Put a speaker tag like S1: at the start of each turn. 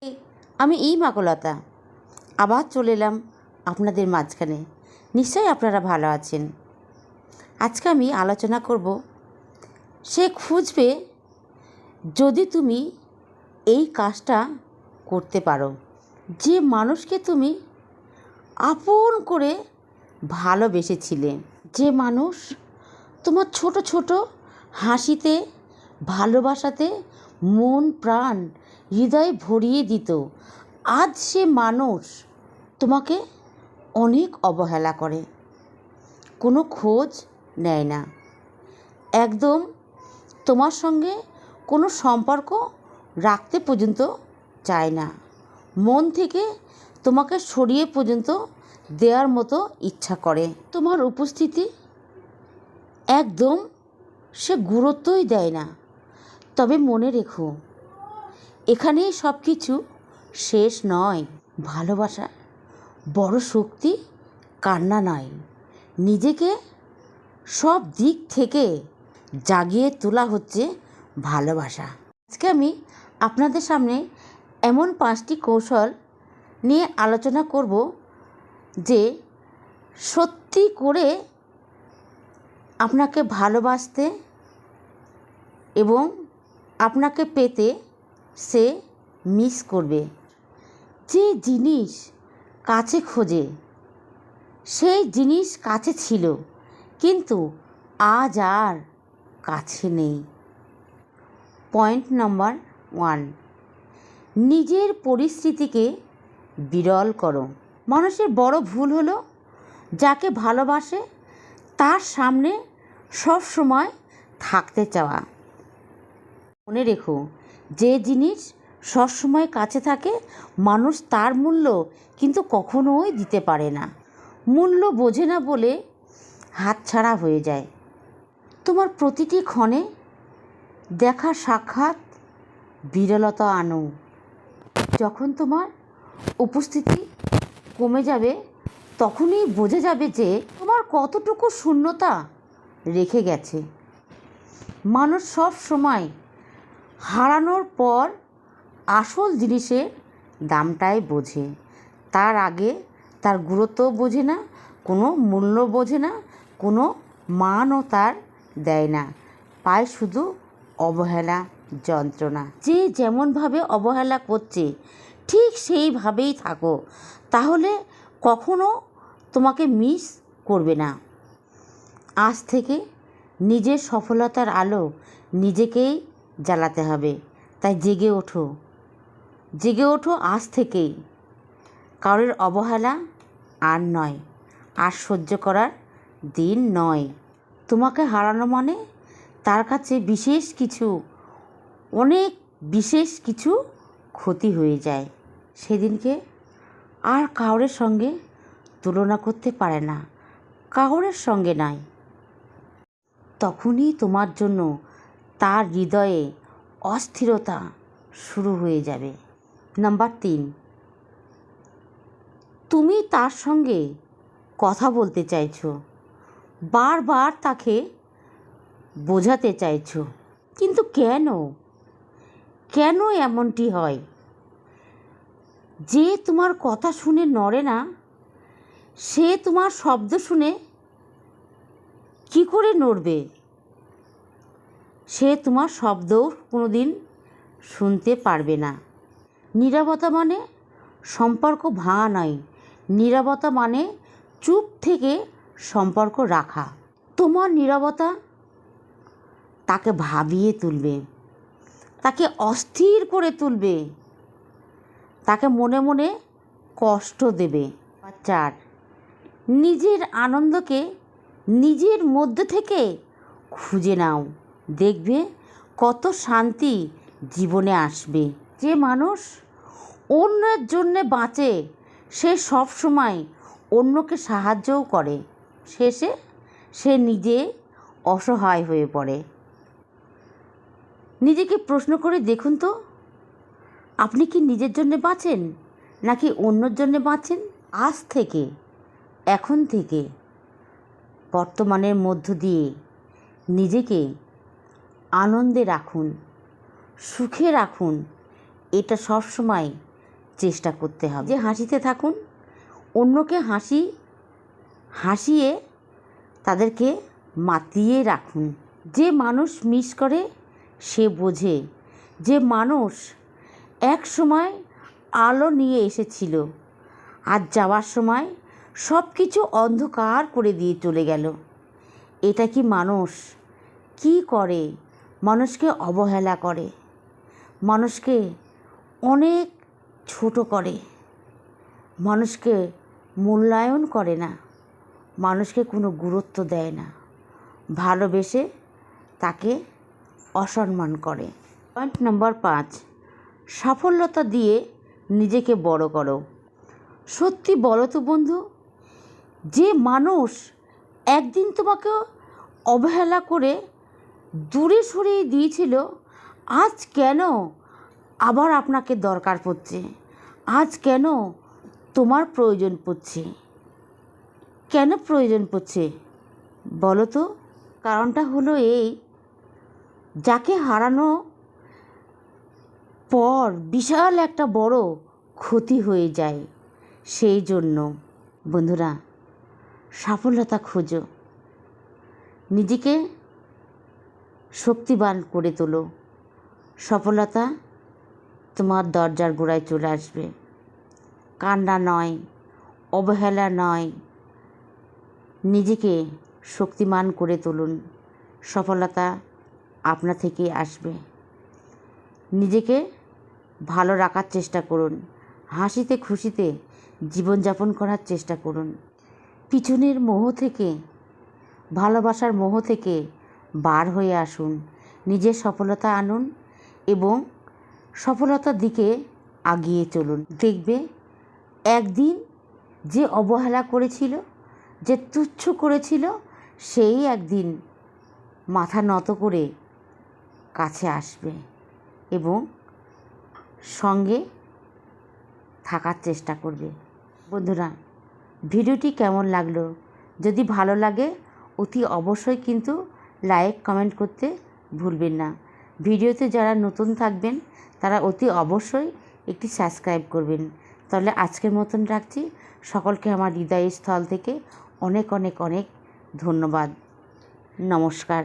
S1: আমি মাকলতা আবার চলে এলাম আপনাদের মাঝখানে। নিশ্চয়ই আপনারা ভালো আছেন। আজকে আমি আলোচনা করব, সে খুঁজবে যদি তুমি এই কাজটা করতে পারো। যে মানুষকে তুমি আপন করে ভালোবেসেছিলে, যে মানুষ তোমার ছোট ছোট হাসিতে, ভালোবাসাতে মন প্রাণ হৃদয় ভরিয়ে দিত, আজ সে মানুষ তোমাকে অনেক অবহেলা করে, কোনো খোঁজ নেয় না, একদম তোমার সঙ্গে কোনো সম্পর্ক রাখতে পর্যন্ত চায় না, মন থেকে তোমাকে সরিয়ে পর্যন্ত দেওয়ার মতো ইচ্ছা করে। তোমার উপস্থিতি একদম সে গুরুত্বই দেয় না। তবে মনে রেখো, এখানেই সব কিছু শেষ নয়। ভালোবাসা বড় শক্তি কান্না নয়, নিজেকে সব দিক থেকে জাগিয়ে তোলা হচ্ছে ভালোবাসা। আজকে আমি আপনাদের সামনে এমন 5টি কৌশল নিয়ে আলোচনা করব যে সত্যি করে আপনাকে ভালোবাসতে এবং আপনাকে পেতে সে মিস করবে। যে জিনিস কাছে খোঁজে সেই জিনিস কাছে ছিল, কিন্তু আজ আর কাছে নেই। পয়েন্ট নাম্বার 1, নিজের পরিস্থিতিকে বিরল করো। মানুষের বড় ভুল হলো যাকে ভালোবাসে তার সামনে সব সময় থাকতে চাওয়া। মনে রেখো, যে জিনিস সবসময় কাছে থাকে মানুষ তার মূল্য কিন্তু কখনোই দিতে পারে না। মূল্য বোঝে না বলে হাতছাড়া হয়ে যায়। তোমার প্রতিটি ক্ষণে দেখা সাক্ষাৎ বিরলতা আনো। যখন তোমার উপস্থিতি কমে যাবে তখনই বোঝা যাবে যে তোমার কতটুকু শূন্যতা রেখে গেছে। মানুষ সব সময় হারানোর পর আসল জিনিসের দামটাই বোঝে, তার আগে তার গুরুত্ব বোঝে না, কোনো মূল্য বোঝে না, কোনো মানও তার দেয় না, পায় শুধু অবহেলা, যন্ত্রণা। যে যেমনভাবে অবহেলা করছে ঠিক সেইভাবেই থাকো, তাহলে কখনো তোমাকে মিস করবে না। আজ থেকে নিজের সফলতার আলো নিজেকেই জ্বালাতে হবে। তাই জেগে ওঠো, জেগে ওঠো আজ থেকেই। কারোর অবহেলা আর নয়, আর সহ্য করার দিন নয়। তোমাকে হারানো মানে তার কাছে বিশেষ কিছু, অনেক বিশেষ কিছু ক্ষতি হয়ে যায়। সেদিনকে আর কাউরের সঙ্গে তুলনা করতে পারে না, কাউরের সঙ্গে নয়। তখনই তোমার জন্য তার হৃদয়ে অস্থিরতা শুরু হয়ে যাবে। নাম্বার 3, তুমি তার সঙ্গে কথা বলতে চাইছো, বারবার তাকে বোঝাতে চাইছো, কিন্তু কেন কেন এমনটি হয়? যে তোমার কথা শুনে নড়ে না, সে তোমার শব্দ শুনে কি করে নড়বে? সে তোমার শব্দও কোনোদিন শুনতে পারবে না। নীরবতা মানে সম্পর্ক ভাঙা নয়, নীরবতা মানে চুপ থেকে সম্পর্ক রাখা। তোমার নীরবতা তাকে ভাবিয়ে তুলবে, তাকে অস্থির করে তুলবে, তাকে মনে মনে কষ্ট দেবে। 4, নিজের আনন্দকে নিজের মধ্যে থেকে খুঁজে নাও, দেখবে কত শান্তি জীবনে আসবে। যে মানুষ অন্যের জন্যে বাঁচে সে সব সময় অন্যকে সাহায্যও করে, শেষে সে নিজে অসহায় হয়ে পড়ে। নিজেকে প্রশ্ন করে দেখুন তো, আপনি কি নিজের জন্যে বাঁচেন নাকি অন্যর জন্যে বাঁচেন? আজ থেকে, এখন থেকে, বর্তমানের মধ্য দিয়ে নিজেকে আনন্দে রাখুন, সুখে রাখুন। এটা সব সময় চেষ্টা করতে হবে। যে হাসিতে থাকুন, অন্যকে হাসিয়ে তাদেরকে মাতিয়ে রাখুন। যে মানুষ মিস করে সে বোঝে, যে মানুষ এক সময় আলো নিয়ে এসেছিল আর যাওয়ার সময় সব কিছু অন্ধকার করে দিয়ে চলে গেল। এটা কি মানুষ কি করে? মানুষকে অবহেলা করে, মানুষকে অনেক ছোট করে, মানুষকে মূল্যায়ন করে না, মানুষকে কোনো গুরুত্ব দেয় না, ভালোবেসে তাকে অসম্মান করে। পয়েন্ট নম্বর 5, সাফল্যতা দিয়ে নিজেকে বড় করো। সত্যি বলো তো বন্ধু, যে মানুষ একদিন তোমাকে অবহেলা করে দূরে সরিয়ে দিয়েছিল, আজ কেন আবার আপনাকে দরকার পড়ছে? আজ কেন তোমার প্রয়োজন পড়ছে? কেন প্রয়োজন পড়ছে বলো তো? কারণটা হলো এই, যাকে হারানো পর বিশাল একটা বড় ক্ষতি হয়ে যায়। সেই জন্য বন্ধুরা, সাফল্যতা খোঁজো, নিজেকে শক্তিবান করে তোলো। সফলতা তোমার দরজার গোড়ায় চলে আসবে। কান্না নয়, অবহেলা নয়, নিজেকে শক্তিমান করে তুলুন। সফলতা আপনা থেকেই আসবে। নিজেকে ভালো রাখার চেষ্টা করুন, হাসিতে খুশিতে জীবনযাপন করার চেষ্টা করুন। পিছনের মোহ থেকে, ভালোবাসার মোহ থেকে বার হয়ে আসুন, নিজের সফলতা আনুন এবং সফলতার দিকে এগিয়ে চলুন। দেখবে একদিন যে অবহেলা করেছিল, যে তুচ্ছ করেছিল, সেই একদিন মাথা নত করে কাছে আসবে এবং সঙ্গে থাকার চেষ্টা করবে। বন্ধুরা, ভিডিওটি কেমন লাগলো? যদি ভালো লাগে অতি অবশ্যই কিন্তু লাইক কমেন্ট করতে ভুলবেন না। ভিডিওতে যারা নতুন থাকবেন তারা অতি অবশ্যই একটি সাবস্ক্রাইব করবেন। তাহলে আজকের মতন রাখছি। সকলকে আমার হৃদয়স্থল থেকে অনেক অনেক অনেক ধন্যবাদ। নমস্কার।